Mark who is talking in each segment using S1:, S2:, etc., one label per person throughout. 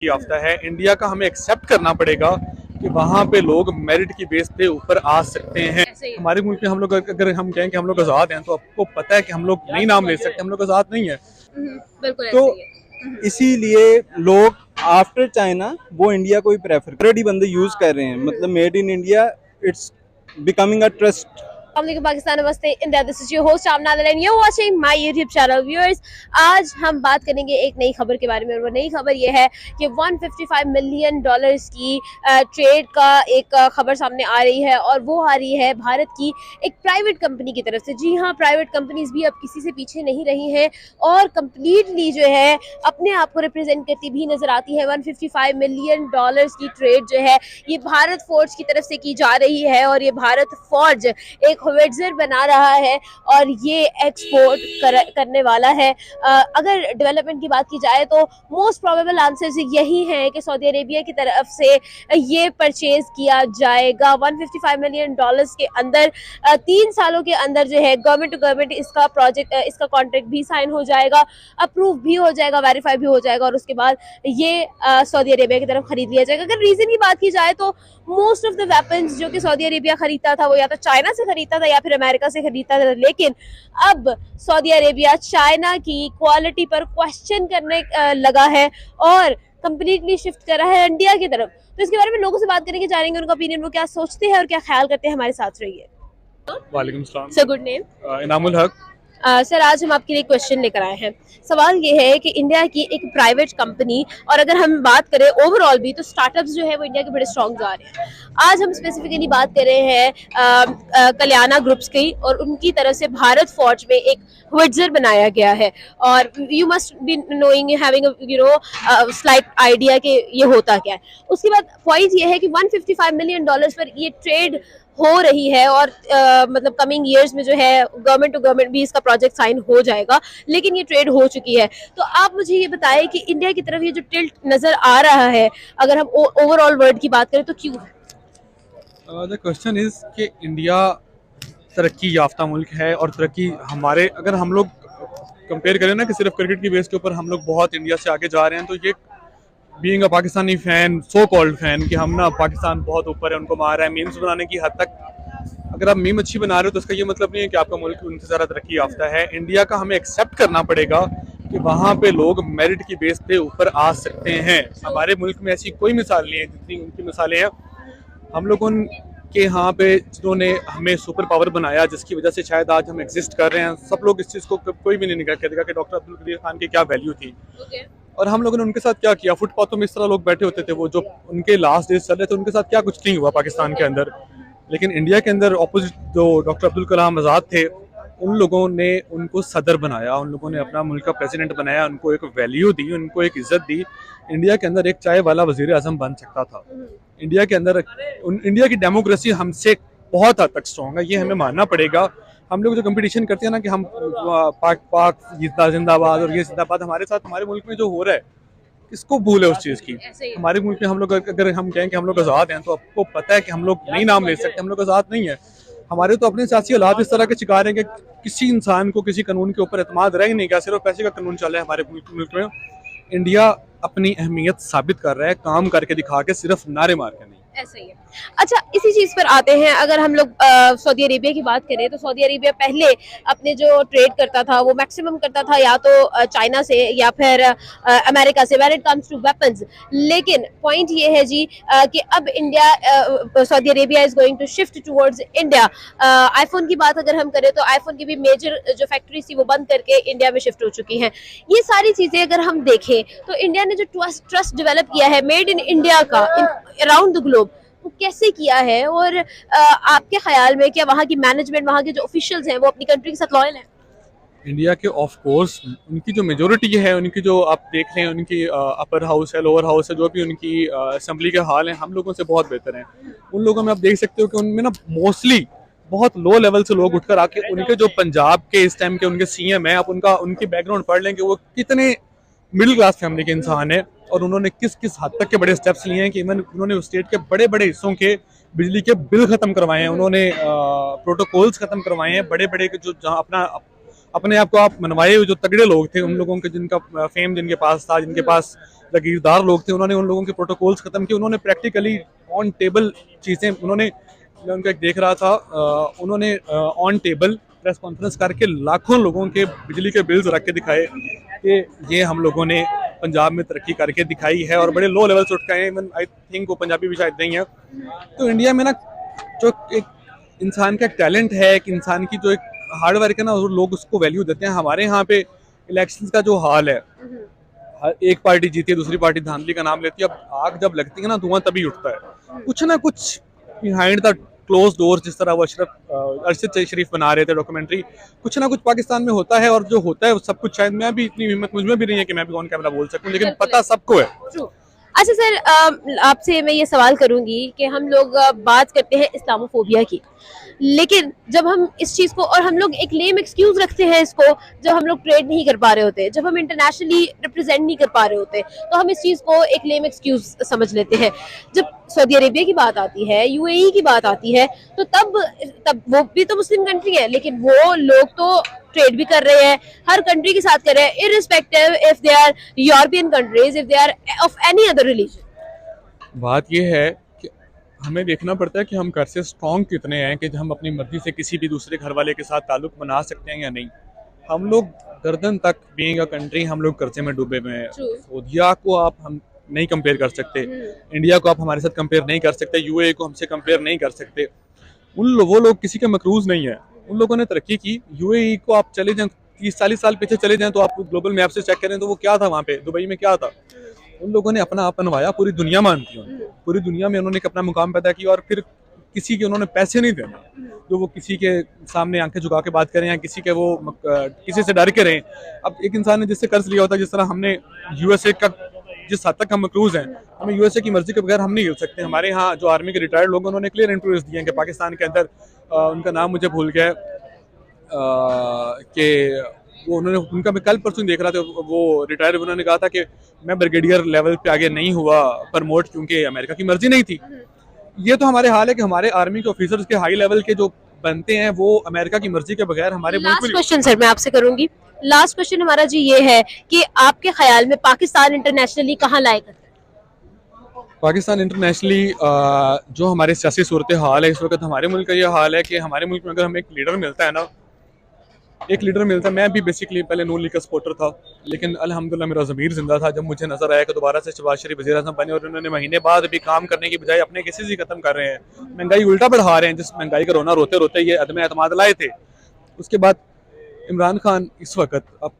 S1: याफ्ता है। इंडिया का हमें एक्सेप्ट करना पड़ेगा कि वहाँ पे लोग मेरिट की बेस पे ऊपर आ सकते हैं। हमारे मुल्क में हम लोग अगर हम कहें कि हम लोग आज़ाद हैं तो आपको पता है कि हम लोग नहीं नाम ले सकते, हम लोग आज़ाद नहीं है।
S2: बिल्कुल
S1: तो
S2: ऐसे ही है।
S3: इसीलिए लोग आफ्टर चाइना वो इंडिया को ही प्रेफर ऑलरेडी बंदे यूज कर रहे हैं, मतलब made in India it's becoming a trust.
S2: Pakistan, नमस्ते India, this is your host Amna and you watching my YouTube channel. Viewers, आज हम बात करेंगे एक नई खबर के बारे में, और वो नई खबर ये है कि 155 मिलियन डॉलर्स की ट्रेड का एक खबर सामने आ रही है, और वो आ रही है भारत की एक प्राइवेट कंपनी की तरफ से। जी हाँ, प्राइवेट कंपनीज भी अब किसी से पीछे नहीं रही हैं और कंप्लीटली जो है अपने आप को रिप्रेजेंट करती भी नजर आती है। 155 मिलियन डॉलर्स की ट्रेड जो है ये भारत फोर्ज की तरफ से की जा रही है, और ये भारत फोर्ज एक होविट्जर बना रहा है और ये एक्सपोर्ट करने वाला है। अगर डेवलपमेंट की बात की जाए तो मोस्ट प्रोबेबल आंसर्स यही हैं कि सऊदी अरेबिया की तरफ से ये परचेज किया जाएगा 155 मिलियन डॉलर्स के अंदर। 3 सालों के अंदर जो है गवर्नमेंट टू गवर्नमेंट इसका प्रोजेक्ट, इसका कॉन्ट्रैक्ट भी साइन हो जाएगा, अप्रूव भी हो जाएगा, वेरीफाई भी हो जाएगा, और उसके बाद ये सऊदी अरेबिया की तरफ खरीद लिया जाएगा। अगर रीजन की बात की जाए तो मोस्ट ऑफ द वेपन्स जो कि सऊदी अरेबिया खरीदता था वो या तो चाइना से खरीदता था या फिर अमेरिका से खरीदता था, लेकिन अब सऊदी अरेबिया चाइना की क्वालिटी पर क्वेश्चन करने लगा है और कंप्लीटली शिफ्ट कर रहा है इंडिया की तरफ। तो इसके बारे में लोगों से बात करेंगे, जानेंगे उनका ओपिनियन, वो क्या सोचते हैं और क्या ख्याल करते हैं। हमारे साथ रहिए।
S1: वालेकुम सलाम।
S2: Sir, good name.
S1: Inamul Haq.
S2: Sir, आज हम आपके लिए क्वेश्चन लेकर आए हैं। सवाल ये है कि इंडिया की एक प्राइवेट कंपनी, और अगर हम बात करें ओवरऑल भी, तो स्टार्टअप्स जो है वो इंडिया के बड़े स्ट्रॉन्ग जा रहे हैं। आज हम स्पेसिफिकली बात कर रहे हैं कल्याणा ग्रुप्स की, और उनकी तरफ से भारत फोर्ज में एक होविट्जर बनाया गया है। और you must be knowing, having slight idea कि ये होता क्या है। उसके बाद पॉइंट ये है कि 155 मिलियन डॉलर्स पर ये ट्रेड हो रही है, और मतलब कमिंग ईयर्स में जो है गवर्नमेंट टू गवर्नमेंट भी इसका प्रोजेक्ट साइन हो जाएगा, लेकिन ये ट्रेड हो चुकी है। तो आप मुझे ये बताएं कि इंडिया की तरफ ये जो टिल्ट नजर आ रहा है, अगर हम ओवरऑल वर्ल्ड की बात करें तो क्यों है?
S1: द क्वेश्चन इज कि इंडिया तरक्की याफ्ता मुल्क है, और तरक्की हमारे, अगर हम लोग कंपेयर करें ना कि सिर्फ क्रिकेट की बेस के ऊपर हम लोग बहुत इंडिया से आगे जा रहे हैं, तो ये being a Pakistani fan, so called fan, कि हम ना पाकिस्तान बहुत ऊपर है, उनको मार रहा है, मीम्स बनाने की हद तक। अगर आप मीम अच्छी बना रहे हो तो इसका ये मतलब नहीं है कि आपका मुल्क उनसे ज़्यादा तरक्की याफ्ता है। इंडिया का हमें एक्सेप्ट करना पड़ेगा कि वहाँ पे लोग मेरिट की बेस पे ऊपर आ सकते हैं। हमारे मुल्क में ऐसी कोई मिसाल नहीं है जितनी उनकी मिसालें हैं। हम लोगों के यहाँ पे जिन्होंने हमें सुपर पावर बनाया, जिसकी वजह से शायद आज हम एग्जिस्ट कर रहे हैं, सब लोग इस चीज़ को कोई भी नहीं निकाल करेगा कि डॉक्टर अब्दुल कदीर खान की क्या वैल्यू थी। और हम लोगों ने उनके साथ क्या किया। फुटपाथों में इस तरह लोग बैठे होते थे, वो जो उनके लास्ट डेज चल रहे थे, उनके साथ क्या कुछ नहीं हुआ पाकिस्तान के अंदर। लेकिन इंडिया के अंदर ऑपोजिट जो डॉक्टर अब्दुल कलाम आज़ाद थे, उन लोगों ने उनको सदर बनाया, उन लोगों ने अपना मुल्क का प्रेसिडेंट बनाया, उनको एक वैल्यू दी, उनको एक इज्जत दी। इंडिया के अंदर एक चाय वाला वजीर आजम बन सकता था। इंडिया के अंदर इंडिया की डेमोक्रेसी हमसे बहुत हद तक स्ट्रॉन्ग है, ये हमें मानना पड़ेगा। हम लोग जो कंपटीशन करते हैं ना कि हम पाक जिंदाबाद और ये जिंदाबाद, हमारे साथ हमारे मुल्क में जो हो रहा है, किसको भूल है उस चीज़ की। हमारे मुल्क में हम लोग अगर हम कहें कि हम लोग आज़ाद हैं तो आपको पता है कि हम लोग नहीं नाम ले सकते, हम लोग आज़ाद नहीं है। हमारे तो अपने सियासी हालात इस तरह के शिकार हैं कि किसी इंसान को किसी कानून के ऊपर एतमाद रह ही नहीं गया, सिर्फ पैसे का कानून चल रहा है हमारे मुल्क में। इंडिया अपनी अहमियत साबित कर रहा है, काम करके दिखा के, सिर्फ नारे मार के नहीं।
S2: ऐसा ही है। अच्छा, इसी चीज पर आते हैं। अगर हम लोग सऊदी अरेबिया की बात करें तो सऊदी अरेबिया पहले अपने जो ट्रेड करता था वो मैक्सिमम करता था या तो चाइना से या फिर अमेरिका से, when it comes to weapons. लेकिन पॉइंट ये है जी कि अब India, Saudi Arabia is going to shift towards India. IPhone की बात अगर हम करें तो आईफोन की भी मेजर जो फैक्ट्री थी वो बंद करके इंडिया में शिफ्ट हो चुकी हैं। ये सारी चीजें अगर हम देखें तो इंडिया ने जो ट्रस्ट डेवलप किया है मेड इन इंडिया का अराउंड द ग्लोब, वो कैसे किया है, और आपके ख्याल में क्या वहाँ की मैनेजमेंट, वहाँ के जो ऑफिशियल्स हैं, वो अपनी कंट्री के साथ लॉयल हैं?
S1: इंडिया के ऑफ कोर्स उनकी जो मेजोरिटी है, उनकी जो आप देख लें, उनकी अपर हाउस है, लोअर हाउस है, जो भी उनकी असेंबली के हाल हैं, हम लोगों से बहुत बेहतर हैं। उन लोगों में आप देख सकते हो कि उनमें ना मोस्टली बहुत लो लेवल से लोग उठकर आके, उनके जो पंजाब के इस टाइम के उनके सीएम हैं, आप उनकी बैकग्राउंड पढ़ लें कि वो कितने मिडिल क्लास फैमिली के इंसान है, और उन्होंने किस किस हद तक के बड़े स्टेप्स लिए हैं कि इवन उन्होंने उस स्टेट के बड़े बड़े हिस्सों के बिजली के बिल खत्म करवाए हैं, उन्होंने प्रोटोकॉल्स खत्म करवाए हैं, बड़े बड़े जो जहाँ अपना अपने आप को आप मनवाए हुए जो तगड़े लोग थे, उन लोगों के जिनका फेम जिनके पास था, जिनके पास जागीरदार लोग थे, उन्होंने उन लोगों के प्रोटोकॉल्स खत्म किए। उन्होंने प्रैक्टिकली ऑन टेबल चीज़ें उन्होंने, मैं उनका एक देख रहा था, उन्होंने ऑन टेबल प्रेस कॉन्फ्रेंस करके लाखों लोगों के बिजली के बिल्स रख के दिखाए कि ये हम लोगों ने पंजाब में तरक्की करके दिखाई है, और बड़े लो लेवल से उठ के आए। इवन आई थिंक वो पंजाबी भी शायद नहीं है। तो इंडिया में ना जो एक इंसान का एक टैलेंट है, एक इंसान की जो एक हार्ड वर्क है ना, वो लोग उसको वैल्यू देते हैं। हमारे यहाँ पे इलेक्शंस का जो हाल है, एक पार्टी जीती है, दूसरी पार्टी धांधली का नाम लेती है। अब आग जब लगती है ना, धुआं तभी उठता है। कुछ ना कुछ बिहाइंड द क्लोज डोर, जिस तरह वो अरशद शरीफ बना रहे थे डॉक्यूमेंट्री, कुछ ना कुछ पाकिस्तान में होता है। और जो होता है वो सब कुछ, शायद मैं भी इतनी हिम्मत मुझ में भी नहीं है कि मैं भी ऑन कैमरा बोल सकूं, लेकिन पता सबको है।
S2: अच्छा सर, आपसे मैं ये सवाल करूंगी कि हम लोग बात करते हैं इस्लामोफोबिया की, लेकिन जब हम इस चीज को, और हम लोग एक लेम एक्सक्यूज रखते हैं इसको, जब हम लोग ट्रेड नहीं कर पा रहे होते, जब हम इंटरनेशनली रिप्रेजेंट नहीं कर पा रहे होते, तो हम इस चीज को एक लेम एक्सक्यूज समझ लेते हैं। जब सऊदी अरेबिया की बात आती है, यूएई की बात आती है, तो तब वो भी तो मुस्लिम कंट्री है, लेकिन वो लोग तो ट्रेड भी कर रहे हैं, हर कंट्री के साथ कर रहे हैं, irrespective if they are European countries, if they are of any other religion.
S1: बात यह है कि हमें देखना पड़ता है कि हम घर से स्ट्रॉन्ग कितने हैं कि हम अपनी मर्जी से किसी भी दूसरे घर वाले के साथ ताल्लुक बना सकते हैं या नहीं। हम लोग गर्दन तक बीइंग अ कंट्री, हम लोग कर्जे में डूबे हुए हैं। सऊदीया को आप हम नहीं कंपेयर कर सकते, इंडिया को आप हमारे साथ कंपेयर नहीं कर सकते, यूएई को हमसे कंपेयर नहीं कर सकते। वो लोग किसी के मकरूज नहीं है, उन लोगों ने तरक्की की। यूएई को आप चले जाएं 30-40 साल पीछे चले जाएं तो आप ग्लोबल मैप से चेक करें तो वो क्या था वहाँ पे, दुबई में क्या था। उन लोगों ने अपना आप बनवाया, पूरी दुनिया मानती है, पूरी दुनिया में उन्होंने अपना मुकाम पैदा किया। और फिर किसी के उन्होंने पैसे नहीं देना जो वो किसी के सामने आंखें झुका के बात करें, या किसी के वो किसी से डर के रहें। अब एक इंसान ने जिससे कर्ज लिया होता है, जिस तरह हमने यूएसए का, जिस हद तक हम मकरूज हैं, हमें यूएसए की मर्जी के बगैर हम नहीं हिल सकते। हमारे यहाँ जो आर्मी के रिटायर्ड लोग, उन्होंने क्लियर इंटरव्यूज दिए हैं कि पाकिस्तान के अंदर, उनका नाम मुझे भूल गया कि वो उन्होंने, उनका मैं कल परसों देख रहा था, वो रिटायर, उन्होंने कहा था कि मैं ब्रिगेडियर लेवल पे आगे नहीं हुआ प्रमोट, क्योंकि अमेरिका की मर्जी नहीं थी। ये तो हमारे हाल है कि हमारे आर्मी के ऑफिसर्स के हाई लेवल के जो बनते हैं, वो अमेरिका की मर्जी के बगैर हमारे
S2: लास्ट क्वेश्चन सर मैं आपसे करूंगी, लास्ट क्वेश्चन हमारा जी ये है कि आपके ख्याल में पाकिस्तान इंटरनेशनली कहाँ लायक है?
S1: पाकिस्तान इंटरनेशनली जो हमारे सियासी सूरत हाल है इस वक्त, हमारे मुल्क का ये हाल है कि हमारे मुल्क में अगर हमें एक लीडर मिलता है ना, मैं भी बेसिकली पहले नून लीग का सपोर्टर था, लेकिन अल्हम्दुलिल्लाह मेरा ज़मीर जिंदा था जब मुझे नजर आया कि दोबारा से शहबाज शरीफ वज़ीर आज़म बने, और उन्होंने महीने बाद भी काम करने की बजाय अपने केसेस ही खत्म कर रहे हैं, महंगाई उल्टा बढ़ा रहे हैं। जिस महंगाई का रोना रोते रोते ये अदम एतमाद लाए थे। उसके बाद इमरान खान इस वक्त, अब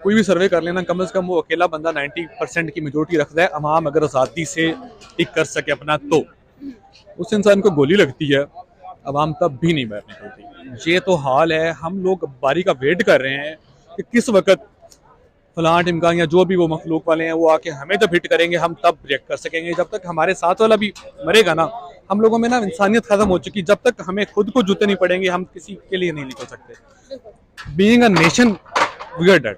S1: कोई भी सर्वे कर लेना, कम से कम वो अकेला बंदा 90% की मेजोरिटी रखता है। अवाम अगर आज़ादी से टिक कर सके अपना, तो उस इंसान को गोली लगती है, अवाम तब भी नहीं बाहर निकलती। ये तो हाल है। हम लोग बारी का वेट कर रहे हैं कि किस वक्त फलां टिमका या जो भी वो मखलूक वाले हैं वो आके हमें जब हिट करेंगे, हम तब रिएक्ट कर सकेंगे। जब तक हमारे साथ वाला भी मरेगा ना, हम लोगों में ना इंसानियत खत्म हो चुकी। जब तक हमें खुद को जूते नहीं पड़ेंगे, हम किसी के लिए नहीं निकल सकते। Being a nation we are dead.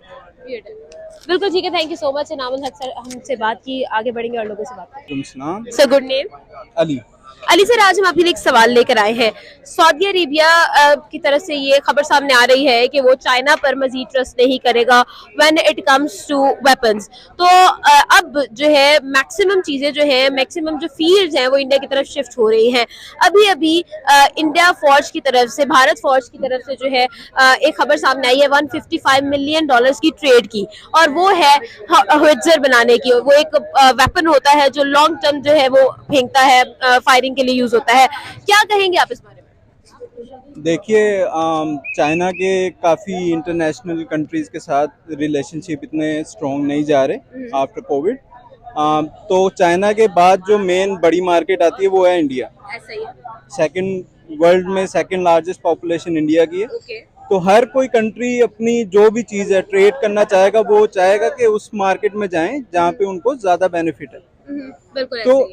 S2: बिल्कुल ठीक है, thank you so much Inamul Haq sir, हमसे बात की। आगे बढ़ेंगे और लोगों से बात करेंगे। Sir good name?
S3: Ali.
S2: Ali sir, आज हम आपके लिए एक सवाल लेकर आए हैं। सऊदी अरेबिया की तरफ से ये खबर सामने आ रही है कि वो चाइना पर मजीद ट्रस्ट नहीं करेगा when it comes to weapons. तो अब जो है मैक्सिमम चीज़ें जो है, मैक्सिमम जो फील्ड्स हैं, वो इंडिया की तरफ शिफ्ट हो रही हैं। अभी अभी इंडिया फौज की तरफ से, भारत फौज की तरफ से जो है एक खबर सामने आई है $155 मिलियन की ट्रेड की, और वो है होवित्जर बनाने की। वो एक वेपन होता है जो लॉन्ग टर्म जो है वो फेंकता है, फायरिंग के लिए यूज होता है। क्या कहेंगे आप इस बारे में?
S3: देखिए, चाइना के काफ़ी इंटरनेशनल कंट्रीज़ के साथ रिलेशनशिप इतने स्ट्रॉन्ग नहीं जा रहे आफ्टर कोविड। तो चाइना के बाद जो मेन बड़ी मार्केट आती है वो है इंडिया।
S2: ऐसा ही है।
S3: सेकंड वर्ल्ड में सेकंड लार्जेस्ट पॉपुलेशन इंडिया की है।
S2: Okay.
S3: तो हर कोई कंट्री अपनी जो भी चीज़ है ट्रेड करना चाहेगा, वो चाहेगा कि उस मार्केट में जाएं जहाँ पे उनको ज़्यादा बेनिफिट है।
S2: बिल्कुल
S3: तो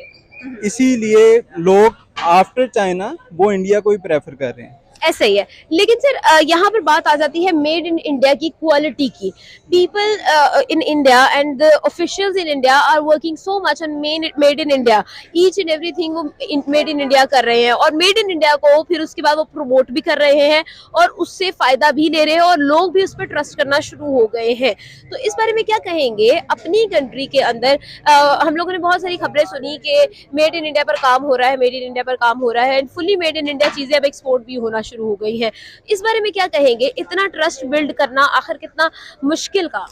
S3: इसीलिए लोग आफ्टर चाइना वो इंडिया को ही प्रेफर कर रहे हैं।
S2: ऐसा ही है। लेकिन सर यहाँ पर बात आ जाती है मेड इन इंडिया की क्वालिटी की। People in India and the officials in India are working so much on made in India, each and everything वो मेड इन इंडिया कर रहे हैं, और मेड इन इंडिया को फिर उसके बाद वो प्रमोट भी कर रहे हैं और उससे फायदा भी ले रहे हैं, और लोग भी उस पर ट्रस्ट करना शुरू हो गए हैं। तो इस बारे में क्या कहेंगे? अपनी कंट्री के अंदर हम लोगों ने बहुत सारी खबरें सुनी कि मेड इन इंडिया पर काम हो रहा है, मेड इन इंडिया पर काम हो रहा है, and fully made in India चीजें अब एक्सपोर्ट भी होना शुरू हो गई है। इस बारे में क्या कहेंगे? इतना ट्रस्ट बिल्ड करना आखिर कितना मुश्किल का?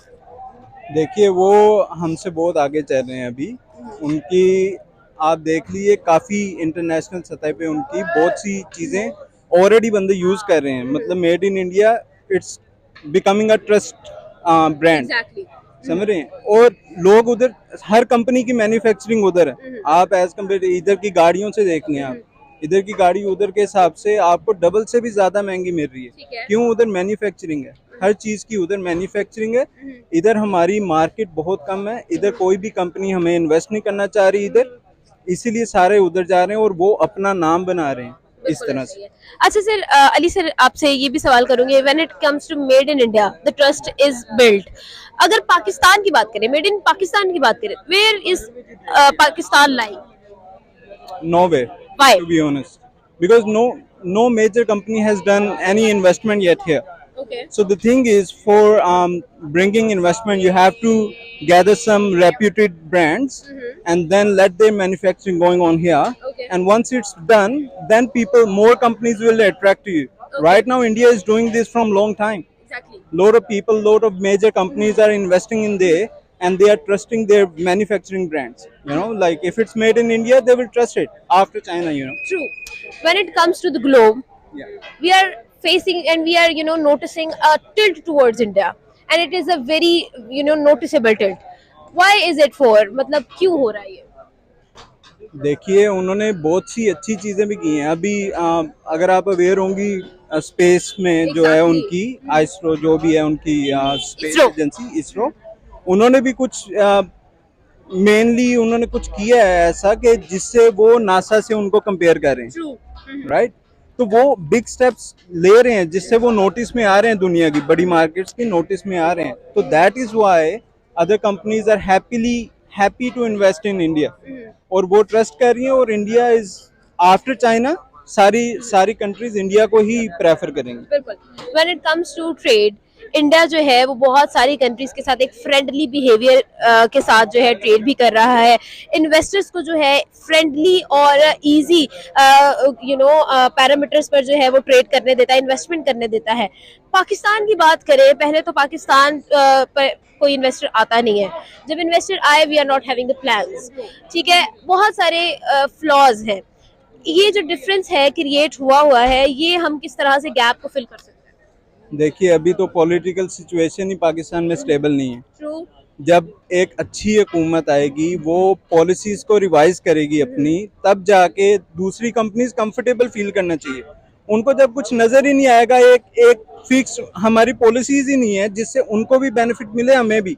S3: देखिए, वो हमसे बहुत आगे चल रहे हैं अभी। उनकी आप देख लीजिए, काफ़ी इंटरनेशनल सतह पे उनकी बहुत सी चीज़ें ऑलरेडी बंदे यूज़ कर रहे हैं। मतलब made in India it's becoming a trust brand, समझ रहे हैं। और लोग उधर, हर कंपनी की मैन्युफैक्चरिंग उधर है। आप एज कम्पेयर इधर की गाड़ियों से देख लें, आप इधर की गाड़ी उधर के हिसाब से आपको डबल से भी ज्यादा महंगी मिल रही है। क्यों? उधर मैन्युफैक्चरिंग है, हर चीज की उधर मैन्युफैक्चरिंग है। इधर हमारी मार्केट बहुत कम है, इधर कोई भी कंपनी हमें इन्वेस्ट नहीं करना चाह रही इधर, इसीलिए सारे उधर जा रहे हैं और वो अपना नाम बना रहे हैं इस तरह से।
S2: अच्छा सर, अली सर आपसे ये भी सवाल करूंगी, when it comes to made in India the trust is built. अगर पाकिस्तान की बात करें, मेड इन पाकिस्तान की बात करें, where is Pakistan lying?
S3: Nowhere,
S2: Why?
S3: to be honest, because no major company has done any investment yet here.
S2: Okay.
S3: So the thing is, for bringing investment, you have to gather some reputed brands and then let their manufacturing going on here.
S2: Okay.
S3: And once it's done, then more companies will attract to you. Right now, India is doing this from long time.
S2: Exactly.
S3: Lot of people, lot of major companies are investing in there, and they are trusting their manufacturing brands. You know, like if it's made in India, they will trust it after China. You know.
S2: True. When it comes to the globe,
S3: Yeah.
S2: we are facing and we are noticing a tilt towards India, and it is a very noticeable tilt. Why is it for? मतलब क्यों हो रहा है ये?
S3: देखिए, उन्होंने बहुत सी अच्छी चीजें भी की हैं। अभी अगर आप अवेयर होंगी, स्पेस में जो है
S2: Exactly.
S3: उनकी आइसरो जो भी है उनकी स्पेस
S2: इसरो।
S3: एजेंसी इसरो, उन्होंने भी कुछ मेनली उन्होंने कुछ किया है ऐसा कि जिससे वो नासा से उनको कंपेयर कर रहे हैं।
S2: True.
S3: राइट, तो वो बिग स्टेप्स ले रहे हैं जिससे वो नोटिस में आ रहे हैं, दुनिया की बड़ी मार्केट्स की नोटिस में आ रहे हैं। तो that is why other companies are happy to invest in India, और वो ट्रस्ट कर रही हैं। और इंडिया इज आफ्टर चाइना, सारी कंट्रीज इंडिया को ही प्रेफर करेंगे।
S2: बिल्कुल। When it comes to trade, India जो है वो बहुत सारी कंट्रीज के साथ एक फ्रेंडली बिहेवियर के साथ जो है ट्रेड भी कर रहा है। इन्वेस्टर्स को जो है फ्रेंडली और इजी पैरामीटर्स पर जो है वो ट्रेड करने देता है, इन्वेस्टमेंट करने देता है। पाकिस्तान की बात करें, पहले तो पाकिस्तान पर कोई इन्वेस्टर आता नहीं है। जब इन्वेस्टर आए, we are not having the plans, ठीक है। बहुत सारे फ्लॉज हैं। ये जो डिफरेंस है क्रिएट हुआ है, ये हम किस तरह से गैप को फिल कर सकते हैं?
S3: देखिए, अभी तो पॉलिटिकल सिचुएशन ही पाकिस्तान में स्टेबल नहीं है।
S2: ट्रू।
S3: जब एक अच्छी हुकूमत आएगी, वो पॉलिसीज को रिवाइज करेगी अपनी, तब जाके दूसरी कंपनीज कंफर्टेबल फील करना चाहिए। उनको जब कुछ नजर ही नहीं आएगा, एक फिक्स हमारी पॉलिसीज ही नहीं है जिससे उनको भी बेनिफिट मिले, हमें भी,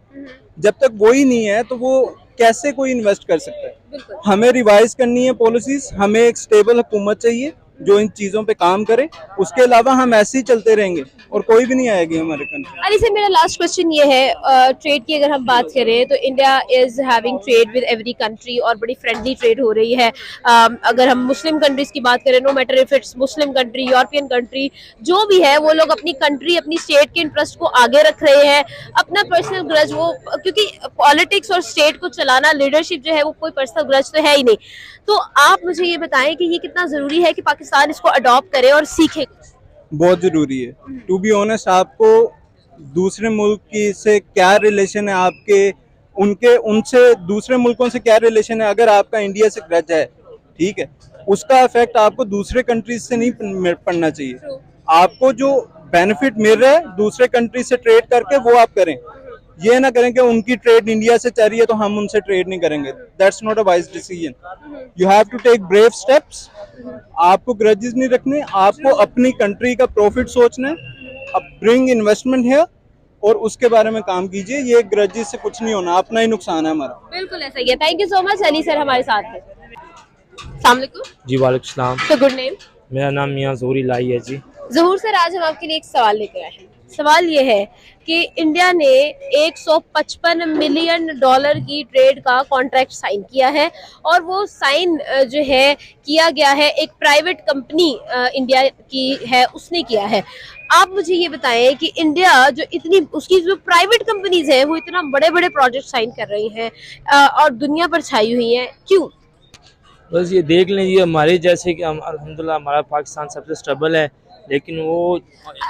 S3: जब तक वो ही नहीं है तो वो कैसे कोई इन्वेस्ट कर सकता है?
S2: बिल्कुल।
S3: हमें रिवाइज करनी है पॉलिसीज, हमें एक स्टेबल हुकूमत चाहिए जो इन चीजों पे काम करे। उसके अलावा हम ऐसे ही चलते रहेंगे और कोई भी नहीं आएगी हमारे कंट्री।
S2: अली सर, मेरा लास्ट क्वेश्चन ये है, ट्रेड की अगर हम बात करें तो India is having trade with every country और बड़ी फ्रेंडली ट्रेड हो रही है। अगर हम मुस्लिम कंट्रीज की बात करें, no matter if it's Muslim country, European country, जो भी है, वो लोग अपनी कंट्री, अपनी स्टेट के इंटरेस्ट को आगे रख रहे हैं। अपना पर्सनल ग्रज वो, क्योंकि पॉलिटिक्स और स्टेट को चलाना, लीडरशिप जो है वो कोई पर्सनल ग्रज तो है ही नहीं। तो आप मुझे ये बताएं कि ये कितना जरूरी है कि पाकिस्तान इसको अडॉप्ट करे और सीखे?
S3: बहुत जरूरी है। टू बी ऑनेस्ट, आपको दूसरे मुल्क की से क्या रिलेशन है, आपके उनसे दूसरे मुल्कों से क्या रिलेशन है? अगर आपका इंडिया से ग्रज है, ठीक है, उसका इफेक्ट आपको दूसरे कंट्रीज से नहीं पड़ना चाहिए। आपको जो बेनिफिट मिल रहा है दूसरे कंट्री से ट्रेड करके, वो आप करें। ये ना करें कि उनकी ट्रेड इंडिया से चल रही है तो हम उनसे ट्रेड नहीं करेंगे। That's not a wise decision. You have to take brave steps. आपको ग्रजेस नहीं रखने, आपको अपनी कंट्री का प्रॉफिट सोचना है। अब ब्रिंग इन्वेस्टमेंट है और उसके बारे में काम कीजिए। ये ग्रजेस से कुछ नहीं होना, अपना ही नुकसान है हमारा।
S2: बिल्कुल ऐसा ही है। Thank you so much Ali sir हमारे साथ थे। अस्सलाम वालेकुम।
S4: जी वालेकुम सलाम।
S2: तो गुड नेम?
S4: मेरा नाम मियां ज़ोहरी लाई है जी।
S2: ज़हूर सर, आज हम आपके लिए एक सवाल लेकर आए हैं। सवाल ये है कि इंडिया ने 155 मिलियन डॉलर की ट्रेड का कॉन्ट्रैक्ट साइन किया है और वो साइन जो है किया गया है एक प्राइवेट कंपनी इंडिया की है, उसने किया है। आप मुझे ये बताएं कि इंडिया जो इतनी उसकी जो प्राइवेट कंपनीज हैं वो इतना बड़े बड़े प्रोजेक्ट साइन कर रही हैं और दुनिया पर छाई हुई हैं, क्यों?
S4: बस ये देख लीजिए हमारे जैसे कि हम अल्हम्दुलिल्लाह हमारा पाकिस्तान सबसे स्टेबल है, लेकिन वो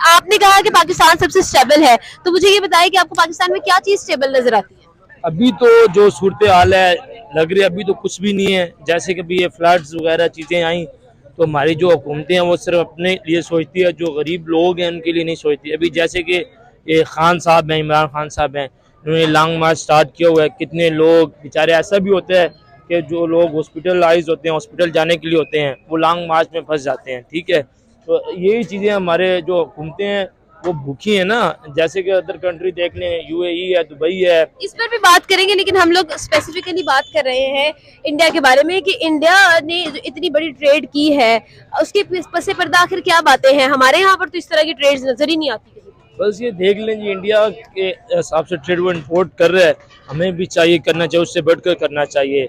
S2: आपने कहा कि पाकिस्तान सबसे स्टेबल है, तो मुझे ये बताइए कि आपको पाकिस्तान में क्या चीज स्टेबल नजर आती है?
S4: अभी तो जो सूरत हाल है लग रही है अभी तो कुछ भी नहीं है। जैसे कि अभी ये फ्लड्स वगैरह चीज़ें आई तो हमारी जो हुकूमतें हैं वो सिर्फ अपने लिए सोचती है, जो गरीब लोग हैं उनके लिए नहीं सोचती। अभी जैसे कि ये खान साहब हैं, इमरान खान साहब हैं, उन्होंने लॉन्ग मार्च स्टार्ट किया हुआ है। कितने लोग बेचारे, ऐसा भी होता है कि जो लोग हॉस्पिटलाइज होते हैं, हॉस्पिटल जाने के लिए होते हैं, वो लॉन्ग मार्च में फंस जाते हैं। ठीक है, तो यही चीज़ें हमारे जो हुकूमतें हैं वो भूखी है ना। जैसे कि अदर कंट्री देख लें, यूएई है, दुबई है।
S2: इस पर भी बात करेंगे, लेकिन हम लोग स्पेसिफिकली बात कर रहे हैं इंडिया के बारे में कि इंडिया ने जो इतनी बड़ी ट्रेड की है उसके पसे पर्दा आखिर क्या बातें हैं? हमारे यहाँ पर तो इस तरह की ट्रेड नजर ही नहीं आती कहीं भी।
S4: बस ये देख लें जी, इंडिया के हिसाब से ट्रेड वो इम्पोर्ट कर रहा है, हमें भी चाहिए करना चाहिए, उससे बढ़कर करना चाहिए।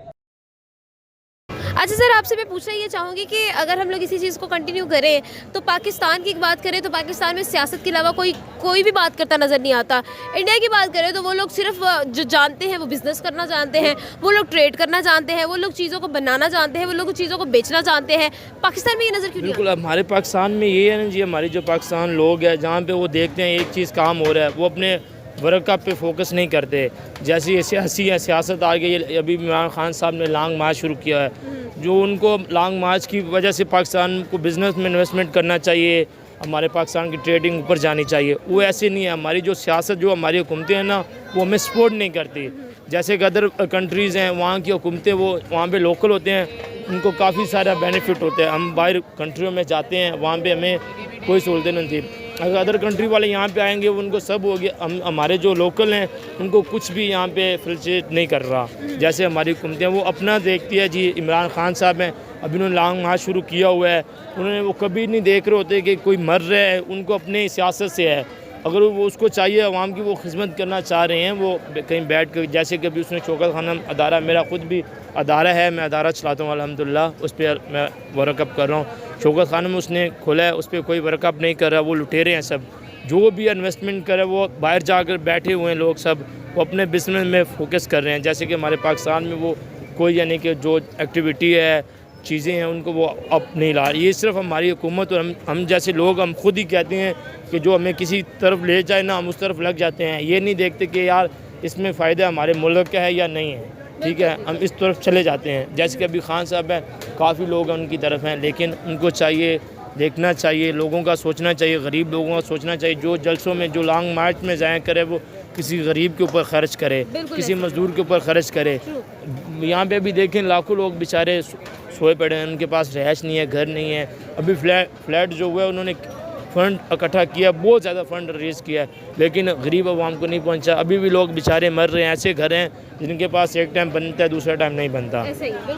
S2: अच्छा सर, आपसे मैं पूछना ये चाहूँगी कि अगर हम लोग इसी चीज़ को कंटिन्यू करें तो पाकिस्तान की बात करें तो पाकिस्तान में सियासत के अलावा कोई भी बात करता नज़र नहीं आता। इंडिया की बात करें तो वो लोग सिर्फ जो जानते हैं वो बिज़नेस करना जानते हैं, वो लोग ट्रेड करना जानते हैं, वो लोग चीज़ों को बनाना जानते हैं, वो लोग चीज़ों को बेचना जानते हैं। पाकिस्तान में ये नज़र क्यों नहीं
S4: बिल्कुल, हमारे पाकिस्तान में ये है ना जी, हमारी जो पाकिस्तान लोग हैं जहाँ पे वो देखते हैं एक चीज़ काम हो रहा है, वो अपने वर्क पे फोकस नहीं करते। जैसे ये सियासी है, सियासत आ गई, अभी इमरान खान साहब ने लॉन्ग मार्च शुरू किया है, जो उनको लॉन्ग मार्च की वजह से पाकिस्तान को बिज़नेस में इन्वेस्टमेंट करना चाहिए, हमारे पाकिस्तान की ट्रेडिंग ऊपर जानी चाहिए। वो ऐसे नहीं है। हमारी जो सियासत, जो हमारी हुकूमतें हैं ना, वो हमें सपोर्ट नहीं करती। जैसे कि अदर कंट्रीज़ हैं, वहाँ की हुकूमतें वो वहाँ पे लोकल होते हैं, उनको काफ़ी सारा बेनिफिट होता है। हम बाहर कंट्रियों में जाते हैं, वहाँ पे हमें कोई सहूलतें नहीं थी। अगर अदर कंट्री वाले यहाँ पे आएंगे उनको सब हो गया, हमारे जो लोकल हैं उनको कुछ भी यहाँ पे फैसिलिटेट नहीं कर रहा। जैसे हमारी हुकूमतें वो अपना देखती है जी। इमरान खान साहब हैं, अभी उन्होंने लॉन्ग मार्च शुरू किया हुआ है, उन्होंने वो कभी नहीं देख रहे होते कि कोई मर रहा है, उनको अपनी सियासत से है। अगर वो उसको चाहिए अवाम की वो खिदमत करना चाह रहे हैं, वो कहीं बैठ कर, जैसे कि अभी उसने शौकत खानम अदारा, मेरा ख़ुद भी अदारा है, मैं अदारा चलाता हूँ अल्हम्दुलिल्लाह, उस पर मैं वर्कअप कर रहा हूँ। शौकत खानम उसने खोला है, उस पर कोई वर्कअप नहीं कर रहा, वो लुटेरे हैं सब। जो भी इन्वेस्टमेंट करे वो बाहर जाकर बैठे हुए हैं लोग, सब वो अपने बिजनेस में फोकस कर रहे हैं। जैसे कि हमारे पाकिस्तान में वो कोई यानी कि जो एक्टिविटी है, चीज़ें हैं, उनको वो अब नहीं ला रही। ये सिर्फ हमारी हुकूमत और हम जैसे लोग, हम खुद ही कहते हैं कि जो हमें किसी तरफ ले जाए ना, हम उस तरफ लग जाते हैं। ये नहीं देखते कि यार इसमें फ़ायदा हमारे मुल्क का है या नहीं है। ठीक है, हम इस तरफ चले जाते हैं। जैसे कि अभी खान साहब हैं, काफ़ी लोग उनकी तरफ हैं, लेकिन उनको चाहिए, देखना चाहिए, लोगों का सोचना चाहिए, गरीब लोगों का सोचना चाहिए। जो जलसों में, जो लॉन्ग मार्च में ज़ाया करे, वो किसी गरीब के ऊपर ख़र्च करे, किसी मज़दूर के ऊपर ख़र्च करे। यहाँ पे भी देखें लाखों लोग बेचारे सोए पड़े हैं, उनके पास रहायश नहीं है, घर नहीं है। अभी फ्लैट जो हुआ है, उन्होंने फ़ंड इकट्ठा किया, बहुत ज़्यादा फ़ंड रेज़ किया है, लेकिन गरीब आवाम को नहीं पहुँचा। अभी भी लोग बेचारे मर रहे हैं। ऐसे घर हैं जिनके पास एक टाइम बनता है, दूसरा टाइम नहीं बनता।